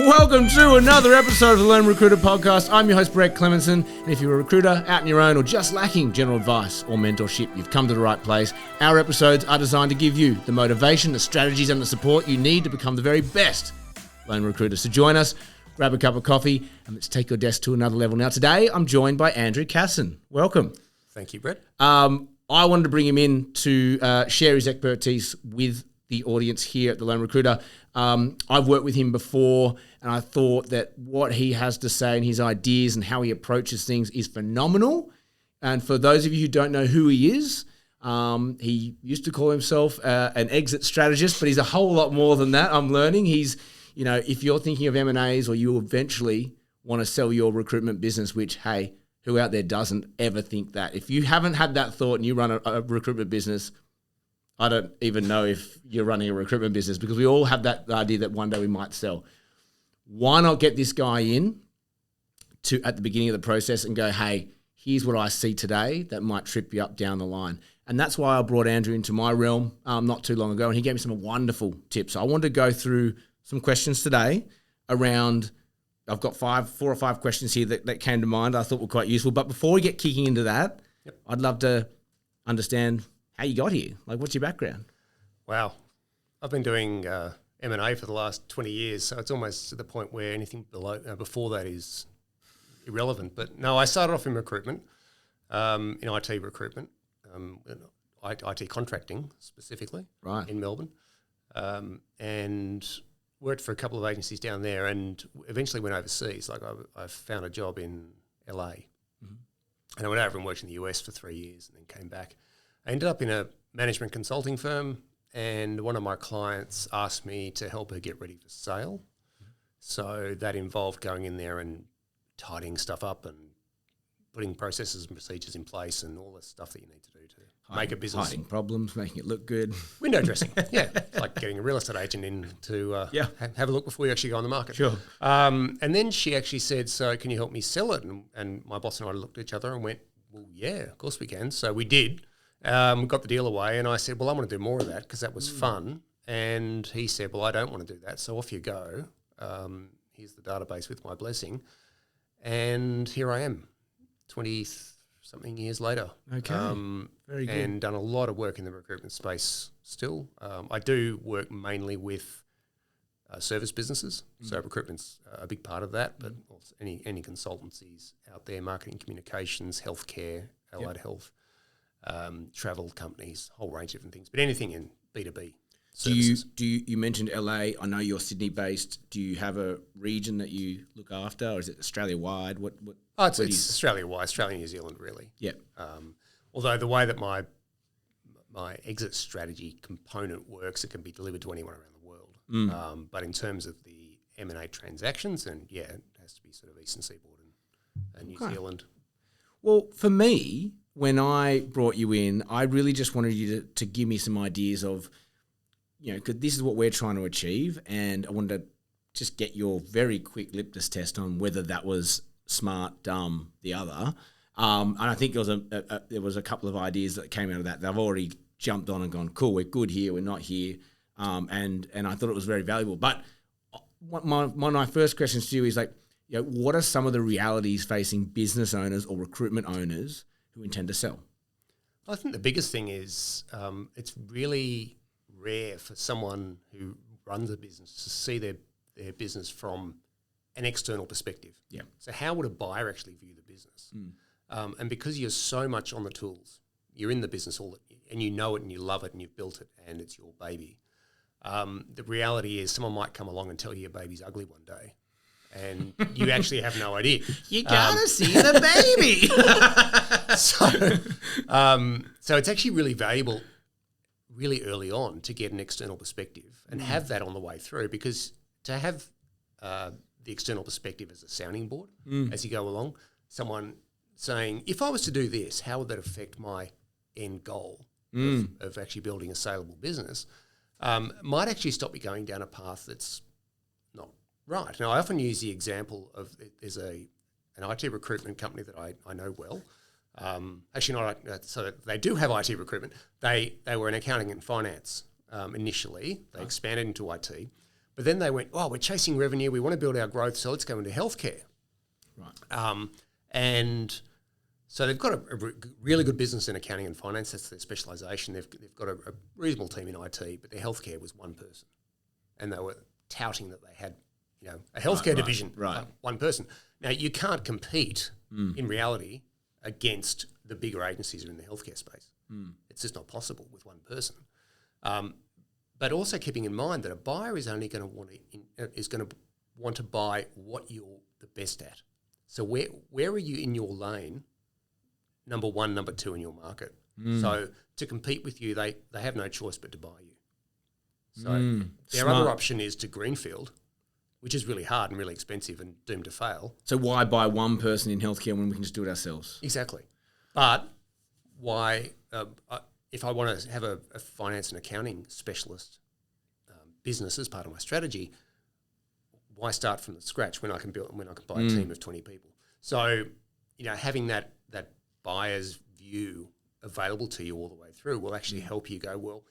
Welcome to another episode of the Learn Recruiter podcast. I'm your host, Brett Clemenson, and if you're a recruiter out on your own or just lacking general advice or mentorship, you've come to the right place. Our episodes are designed to give you the motivation, the strategies, and the support you need to become the very best Learn Recruiter. So join us, grab a cup of coffee, and let's take your desk to another level. Now, today, I'm joined by Andrew Cassin. Welcome. Thank you, Brett. I wanted to bring him in to share his expertise with the audience here at the Learn Recruiter. I've worked with him before, and I thought that what he has to say and his ideas and how he approaches things is phenomenal. And for those of you who don't know who he is, he used to call himself an exit strategist, but he's a whole lot more than that. I'm learning. He's, you know, if you're thinking of M&As or you eventually want to sell your recruitment business, which, hey, who out there doesn't ever think that? If you haven't had that thought and you run a recruitment business, I don't even know if you're running a recruitment business, because we all have that idea that one day we might sell. Why not get this guy in to at the beginning of the process and go, hey, here's what I see today that might trip you up down the line. And that's why I brought Andrew into my realm not too long ago, and he gave me some wonderful tips. So I wanted to go through some questions today around, I've got 4 or 5 questions here that came to mind I thought were quite useful. But before we get kicking into that, I'd love to understand how you got here. Like, what's your background? Wow. I've been doing M&A for the last 20 years, so it's almost to the point where anything before that is irrelevant. But no, I started off in recruitment, in IT recruitment, IT contracting specifically, right, in Melbourne, and worked for a couple of agencies down there, and eventually went overseas. Like I found a job in LA, and I went over and worked in the US for 3 years and then came back. I ended up in a management consulting firm, and one of my clients asked me to help her get ready for sale. So that involved going in there and tidying stuff up and putting processes and procedures in place and all the stuff that you need to do to make a business. Hiding problems, making it look good. Window dressing, yeah. Like getting a real estate agent in to have a look before you actually go on the market. Sure. And then she actually said, so can you help me sell it? And my boss and I looked at each other and went, well, yeah, of course we can. So we did. Got the deal away, and I said, well, I want to do more of that because that was fun. And he said, well, I don't want to do that, so off you go. Here's the database with my blessing. And here I am, 20-something years later. Okay, very good. And done a lot of work in the recruitment space still. I do work mainly with service businesses, so recruitment's a big part of that, but also any consultancies out there, marketing, communications, healthcare, allied health, travel companies, whole range of different things, but anything in B2B services. You mentioned LA. I know you're Sydney based. Do you have a region that you look after, or is it Australia wide? It's Australia wide, Australia, New Zealand, really. Yeah. Although the way that my exit strategy component works, it can be delivered to anyone around the world. But in terms of the M&A transactions, then it has to be sort of Eastern Seaboard and New Zealand. Well, for me, when I brought you in, I really just wanted you to give me some ideas of, you know, because this is what we're trying to achieve, and I wanted to just get your very quick litmus test on whether that was smart, dumb, the other. And I think there was a couple of ideas that came out of that I've already jumped on and gone, cool, we're good here, we're not here, and I thought it was very valuable. But one of my first questions to you is, like, you know, what are some of the realities facing business owners or recruitment owners who intend to sell? I think the biggest thing is it's really rare for someone who runs a business to see their business from an external perspective. Yeah. So how would a buyer actually view the business? And because you're so much on the tools, you're in the business and you know it and you love it and you've built it and it's your baby. The reality is someone might come along and tell you your baby's ugly one day, and you actually have no idea. You gotta see the baby. So it's actually really valuable really early on to get an external perspective and have that on the way through, because to have the external perspective as a sounding board as you go along, someone saying, if I was to do this, how would that affect my end goal of actually building a saleable business, might actually stop you going down a path that's not right. Now, I often use the example of there's an IT recruitment company that I know well. Actually, not so they do have IT recruitment. They were in accounting and finance initially. They expanded into IT, But then they went, oh, we're chasing revenue. We want to build our growth, so let's go into healthcare. Right. And so they've got a really good business in accounting and finance. That's their specialisation. They've got a reasonable team in IT, but their healthcare was one person. And they were touting that they had, a healthcare division, one person. Now, you can't compete in reality against the bigger agencies that are in the healthcare space. It's just not possible with one person. But also keeping in mind that a buyer is only going to want to buy what you're the best at. So where are you in your lane? Number one, number two in your market. So to compete with you, they have no choice but to buy you. So their other option is to greenfield, which is really hard and really expensive and doomed to fail. So why buy one person in healthcare when we can just do it ourselves? Exactly. But why, if I want to have a finance and accounting specialist business as part of my strategy, why start from the scratch when I can buy a team of 20 people? So, having that buyer's view available to you all the way through will actually help you go, well,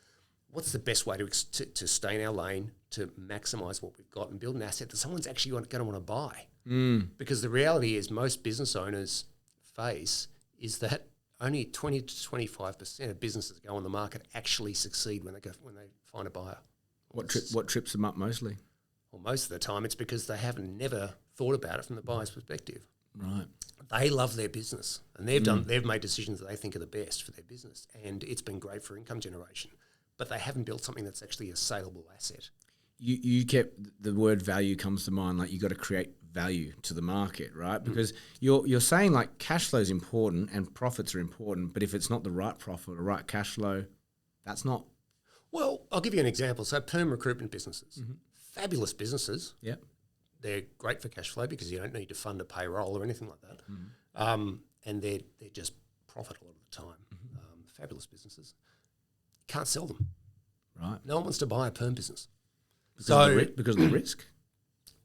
what's the best way to stay in our lane, to maximise what we've got and build an asset that someone's actually going to want to buy? Because the reality is most business owners face is that only 20 to 25% of businesses go on the market actually succeed when they find a buyer. What trips them up mostly? Well, most of the time it's because they haven't never thought about it from the buyer's perspective. Right. They love their business and they've made decisions that they think are the best for their business, and it's been great for income generation. But they haven't built something that's actually a saleable asset. You kept the word value comes to mind, like you got to create value to the market, right? Because you're saying like cash flow is important and profits are important, but if it's not the right profit or right cash flow, that's not. Well, I'll give you an example. So perm recruitment businesses, fabulous businesses. Yeah. They're great for cash flow because you don't need to fund a payroll or anything like that. And they're just profit a lot of the time. Fabulous businesses. Can't sell them. Right. No one wants to buy a perm business. Because of the risk?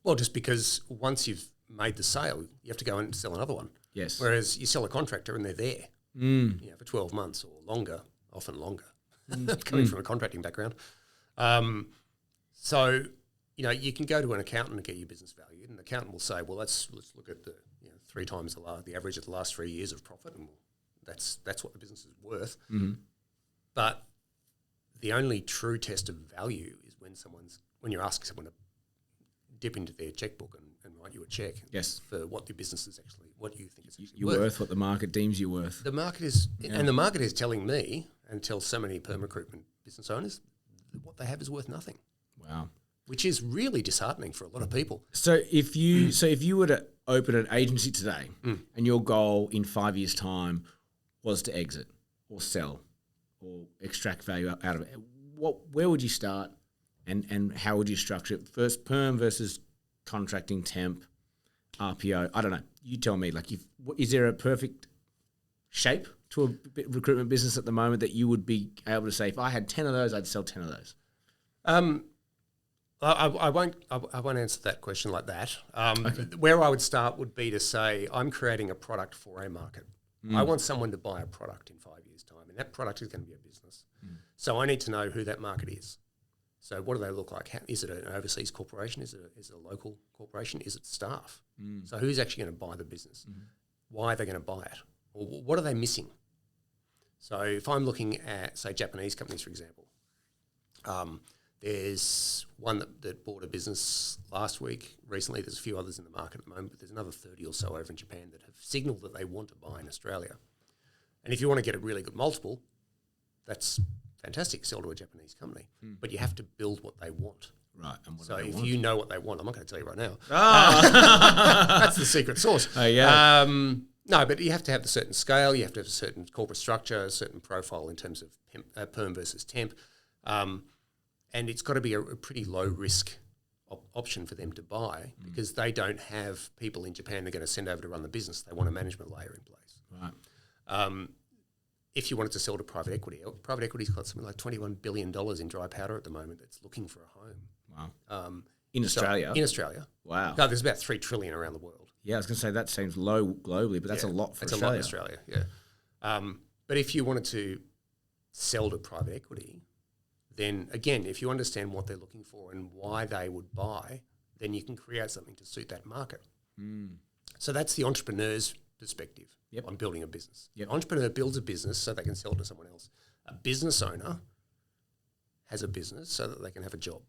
Well, just because once you've made the sale, you have to go and sell another one. Yes. Whereas you sell a contractor and they're there for 12 months or longer, often longer, coming from a contracting background. So, you can go to an accountant and get your business valued, and the accountant will say, well, let's look at the 3 times the average of the last 3 years of profit, and that's what the business is worth. But the only true test of value is when you're asking someone to dip into their checkbook and write you a check. Yes. For what the business is actually, what you think it's actually you're worth what the market deems you're worth. The market is, and the market is telling me and tells so many perm recruitment business owners that what they have is worth nothing. Wow. Which is really disheartening for a lot of people. So if you were to open an agency today and your goal in 5 years' time was to exit or sell or extract value out of it, where would you start and how would you structure it? First, perm versus contracting, temp, RPO. I don't know. You tell me. Like, is there a perfect shape to a recruitment business at the moment that you would be able to say, if I had 10 of those, I'd sell 10 of those? I won't answer that question like that. Okay. Where I would start would be to say I'm creating a product for a market. I want someone to buy a product in 5 years' time, and that product is going to be a business. So I need to know who that market is. So what do they look like? Is it an overseas corporation? Is it a local corporation? Is it staff? So who's actually going to buy the business? Why are they going to buy it? Or what are they missing? So if I'm looking at, say, Japanese companies, for example, there's one that bought a business last week. Recently, there's a few others in the market at the moment, but there's another 30 or so over in Japan that have signalled that they want to buy in Australia. And if you want to get a really good multiple, that's fantastic, sell to a Japanese company. But you have to build what they want. Right. And so if you know what they want, I'm not going to tell you right now. Oh. That's the secret sauce. Oh, yeah. No, but you have to have a certain scale. You have to have a certain corporate structure, a certain profile in terms of perm versus temp. And it's got to be a pretty low risk option for them to buy because they don't have people in Japan they're going to send over to run the business. They want a management layer in place. Right. If you wanted to sell to private equity's got something like $21 billion in dry powder at the moment that's looking for a home. Wow. In Australia? In Australia. Wow. No, there's about $3 trillion around the world. Yeah, I was going to say that seems low globally, but that's a lot for Australia. That's a lot in Australia, yeah. But if you wanted to sell to private equity, then again, if you understand what they're looking for and why they would buy, then you can create something to suit that market. So that's the entrepreneur's perspective on building a business. An entrepreneur builds a business so they can sell it to someone else. A business owner has a business so that they can have a job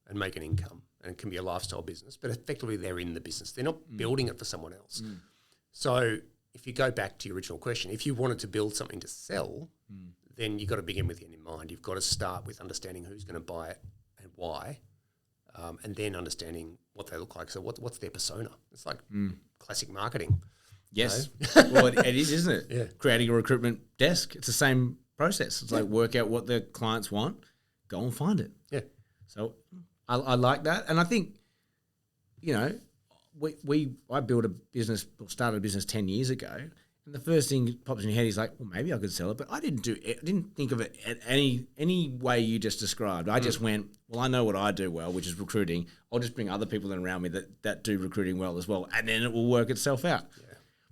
and make an income, and it can be a lifestyle business, but effectively they're in the business. They're not building it for someone else. So if you go back to your original question, if you wanted to build something to sell, then you've got to begin with the end in mind. You've got to start with understanding who's going to buy it and why, and then understanding what they look like. So what's their persona? It's like classic marketing. Yes. Well, it is, isn't it? Yeah. Creating a recruitment desk. It's the same process. It's like work out what the clients want, go and find it. Yeah. So I like that. And I think, you know, I built a business or started a business 10 years ago. And the first thing that pops in your head is like, well, maybe I could sell it. But I didn't think of it at any way you just described. I just went, well, I know what I do well, which is recruiting. I'll just bring other people in around me that do recruiting well as well. And then it will work itself out. Yeah.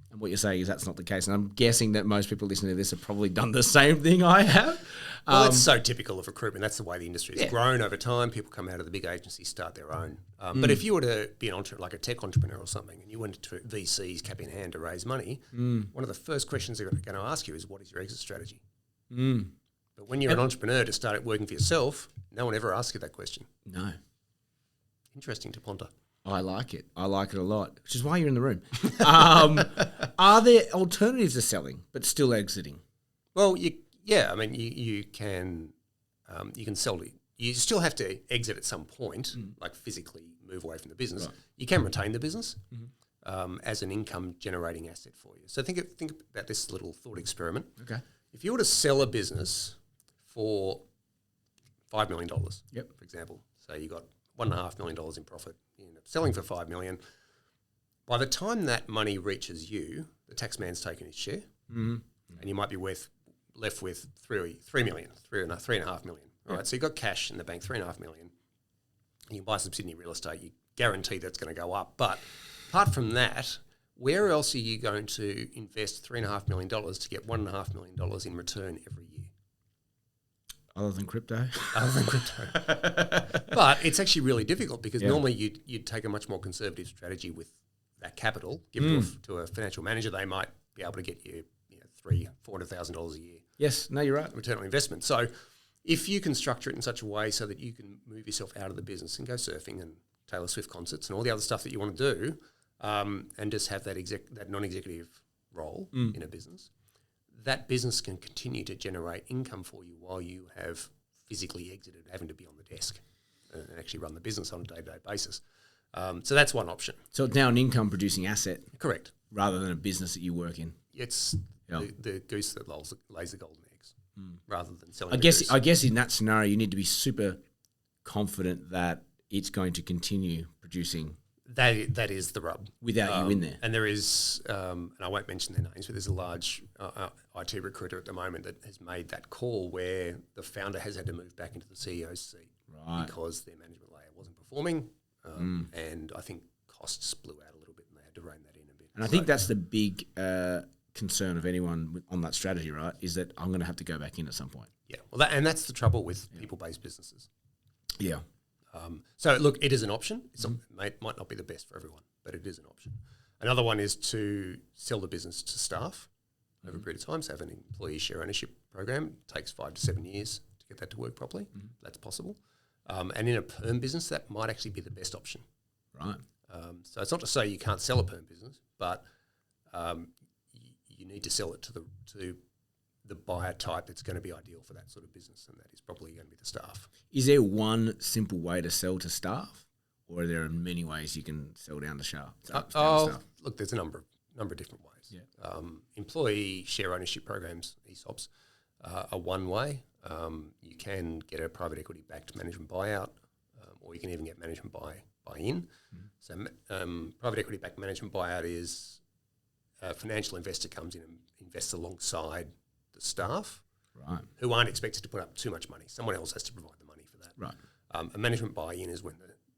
And what you're saying is that's not the case. And I'm guessing that most people listening to this have probably done the same thing I have. Well, it's so typical of recruitment. That's the way the industry has grown over time. People come out of the big agencies, start their own. But if you were to be like a tech entrepreneur or something, and you went to VCs cap in hand to raise money, one of the first questions they're going to ask you is, what is your exit strategy? But when you're an entrepreneur to start working for yourself, no one ever asks you that question. No. Interesting to ponder. I like it. I like it a lot, which is why you're in the room. Are there alternatives to selling but still exiting? Well, you can sell it. You still have to exit at some point, like physically move away from the business. Right. You can retain the business as an income generating asset for you. So think about this little thought experiment. Okay. If you were to sell a business for $5 million, for example, so you got $1.5 million in profit, you end up selling for $5 million. By the time that money reaches you, the tax man's taken his share, and you might be left with $3.5 million. All right, so you've got cash in the bank, $3.5 million. And you buy some Sydney real estate, you guarantee that's going to go up. But apart from that, where else are you going to invest $3.5 million to get $1.5 million in return every year? Other than crypto? But it's actually really difficult because normally you'd take a much more conservative strategy with that capital, give it to a financial manager. They might be able to get you $300,000-$400,000 a year. Yes, no, you're right. Return on investment. So if you can structure it in such a way so that you can move yourself out of the business and go surfing and Taylor Swift concerts and all the other stuff that you want to do, and just have that non-executive role in a business, that business can continue to generate income for you while you have physically exited having to be on the desk and actually run the business on a day-to-day basis. So that's one option. So it's now an income-producing asset. Correct. Rather than a business that you work in. It's the goose that lays the golden eggs rather than selling I guess in that scenario, you need to be super confident that it's going to continue producing. That is the rub. Without you in there. And there is, and I won't mention their names, but there's a large IT recruiter at the moment that has made that call where the founder has had to move back into the CEO's seat because their management layer wasn't performing. And I think costs blew out a little bit and they had to rein that in a bit. And I think that's the big concern of anyone on that strategy, right, is that I'm going to have to go back in at some point. Yeah, well, that's the trouble with people-based businesses. Yeah. So, look, it is an option. It might not be the best for everyone, but it is an option. Another one is to sell the business to staff over a period of time. So have an employee share ownership program. It takes 5 to 7 years to get that to work properly. That's possible. And in a perm business, that might actually be the best option. Right. So it's not to say you can't sell a perm business, but you need to sell it to the buyer type that's going to be ideal for that sort of business, and that is probably going to be the staff. Is there one simple way to sell to staff, or are there many ways you can sell down to staff? Look, there's a number of different ways. Yeah. Employee share ownership programs, ESOPs, are one way. You can get a private equity backed management buyout, or you can even get management buy-in. So private equity backed management buyout is a financial investor comes in and invests alongside the staff, right, who aren't expected to put up too much money. Someone else has to provide the money for that. Right. A management buy-in is when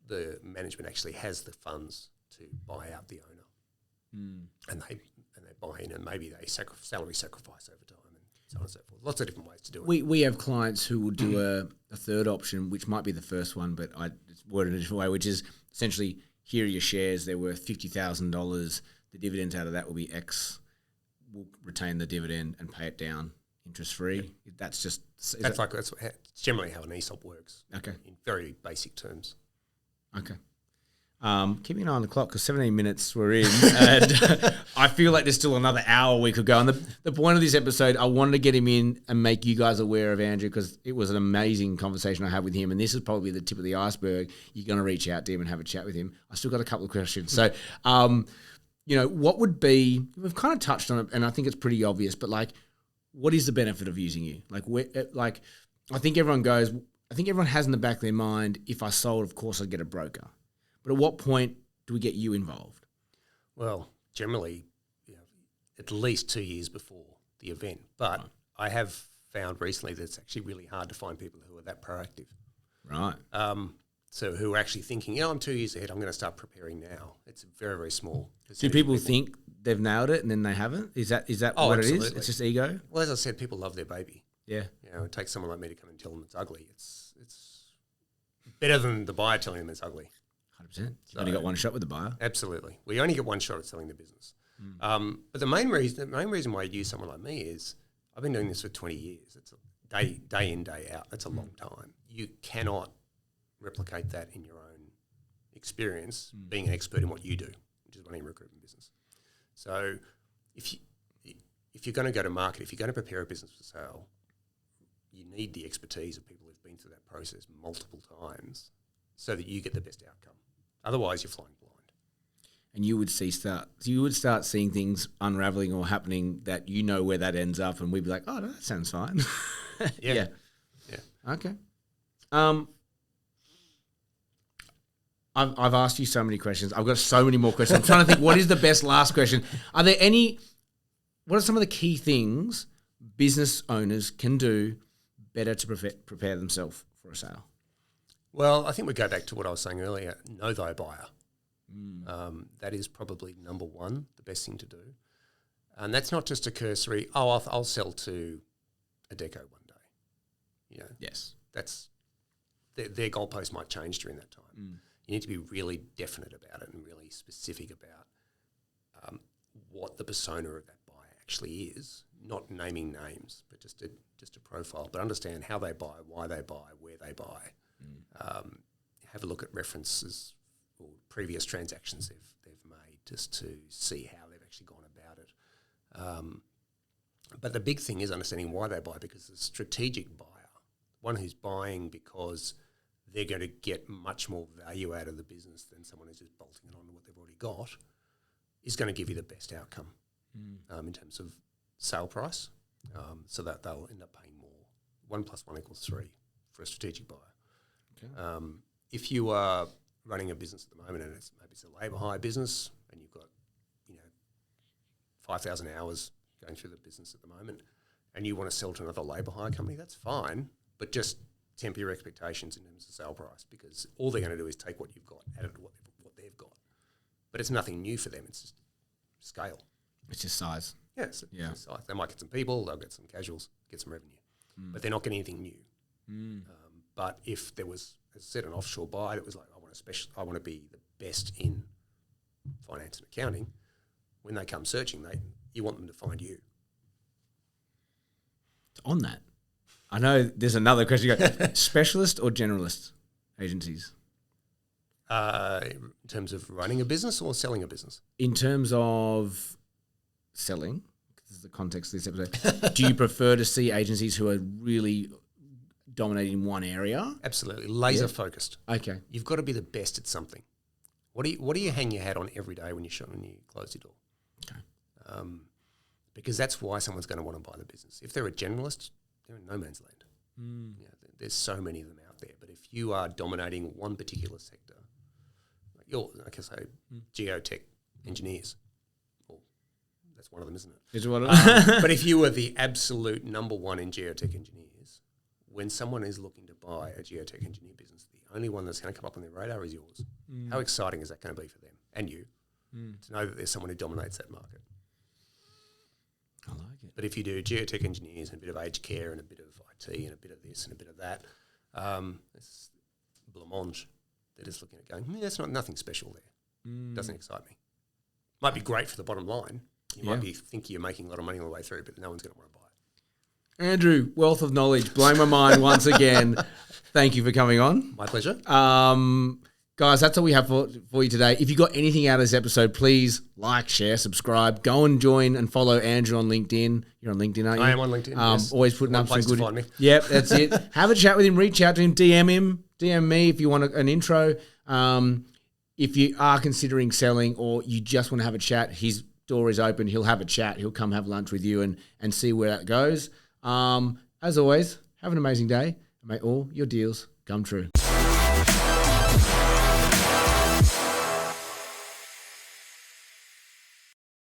the management actually has the funds to buy out the owner, and they buy in, and maybe they salary sacrifice over time. so on and so forth. Lots of different ways to do it. We have clients who will do a third option, which might be the first one, but it's worded in a different way, which is essentially, here are your shares, they're worth $50,000. The dividends out of that will be X. We'll retain the dividend and pay it down interest-free. Yep. That's generally how an ESOP works. Okay. In very basic terms. Okay. Keeping an eye on the clock because 17 minutes we're in, and I feel like there's still another hour we could go. And the point of this episode, I wanted to get him in and make you guys aware of Andrew because it was an amazing conversation I had with him, and this is probably the tip of the iceberg. You're going to reach out to him and have a chat with him. I still got a couple of questions. So, what would be? We've kind of touched on it, and I think it's pretty obvious. But what is the benefit of using you? I think everyone has in the back of their mind, if I sold, of course I'd get a broker. But at what point do we get you involved? Well, generally, at least 2 years before the event. But I have found recently that it's actually really hard to find people who are that proactive. Right. So who are actually thinking, I'm 2 years ahead, I'm going to start preparing now. It's a very, very small Do percentage. people think they've nailed it and then they haven't? Is that what absolutely. it is? It's just ego? Well, as I said, people love their baby. Yeah. It takes someone like me to come and tell them it's ugly. It's better than the buyer telling them it's ugly. 100%. You've only got one shot with the buyer. Absolutely. We only get one shot at selling the business. But the main reason why I use someone like me is I've been doing this for 20 years. It's a day in, day out. That's a long time. You cannot replicate that in your own experience, being an expert in what you do, which is running a recruitment business. So if you're going to go to market, if you're going to prepare a business for sale, you need the expertise of people who've been through that process multiple times so that you get the best outcome. Otherwise, you're flying blind. And you would start seeing things unraveling or happening that where that ends up, and we'd be like, oh, no, that sounds fine. Yeah. Okay. I've asked you so many questions. I've got so many more questions. I'm trying to think, what is the best last question? What are some of the key things business owners can do better to prepare themselves for a sale? Well, I think we go back to what I was saying earlier, know thy buyer. That is probably number one, the best thing to do. And that's not just a cursory, I'll sell to a deco one day. Yes. That's their goalpost might change during that time. You need to be really definite about it and really specific about what the persona of that buyer actually is, not naming names, but just a profile, but understand how they buy, why they buy, where they buy. Have a look at references or previous transactions they've made just to see how they've actually gone about it. But the big thing is understanding why they buy, because the strategic buyer, one who's buying because they're going to get much more value out of the business than someone who's just bolting it on to what they've already got, is going to give you the best outcome in terms of sale price, so that they'll end up paying more. 1 + 1 = 3 for a strategic buyer. Okay. If you are running a business at the moment and maybe it's a labour hire business and you've got 5,000 hours going through the business at the moment and you want to sell to another labour hire company, that's fine, but just temper your expectations in terms of sale price, because all they're going to do is take what you've got, add it to what they've got. But it's nothing new for them, it's just scale. It's just size. Yeah, it's just size. They might get some people, they'll get some casuals, get some revenue, but they're not getting anything new. But if there was, as I said, an offshore buy that was like, I want to be the best in finance and accounting, when they come searching, you want them to find you. On that, I know there's another question. Specialist or generalist agencies? In terms of running a business or selling a business? In terms of selling, this is the context of this episode, do you prefer to see agencies who are really dominating one area? Absolutely. Laser focused. Okay. You've got to be the best at something. What do you hang your hat on every day when you close your door? Okay. Because that's why someone's going to want to buy the business. If they're a generalist, they're in no man's land. There's so many of them out there. But if you are dominating one particular sector, geotech engineers, well, that's one of them, isn't it? Is one of them? But if you were the absolute number one in geotech engineers, when someone is looking to buy a geotech engineer business, the only one that's going to come up on their radar is yours. How exciting is that going to be for them and you to know that there's someone who dominates that market? I like it. But if you do geotech engineers and a bit of aged care and a bit of IT and a bit of this and a bit of that, it's blancmange. They're just looking at going, that's nothing special there. Doesn't excite me. Might be great for the bottom line. You might be think you're making a lot of money on the way through, but no one's going to want to buy it. Andrew, wealth of knowledge, blowing my mind once again. Thank you for coming on. My pleasure. Guys, that's all we have for you today. If you got anything out of this episode, please like, share, subscribe. Go and join and follow Andrew on LinkedIn. You're on LinkedIn, aren't you? I am on LinkedIn. Yes. Always putting up some good. Find me. Yep, that's it. Have a chat with him. Reach out to him. DM me if you want an intro. If you are considering selling or you just want to have a chat, his door is open. He'll have a chat. He'll come have lunch with you and see where that goes. As always, have an amazing day. May all your deals come true.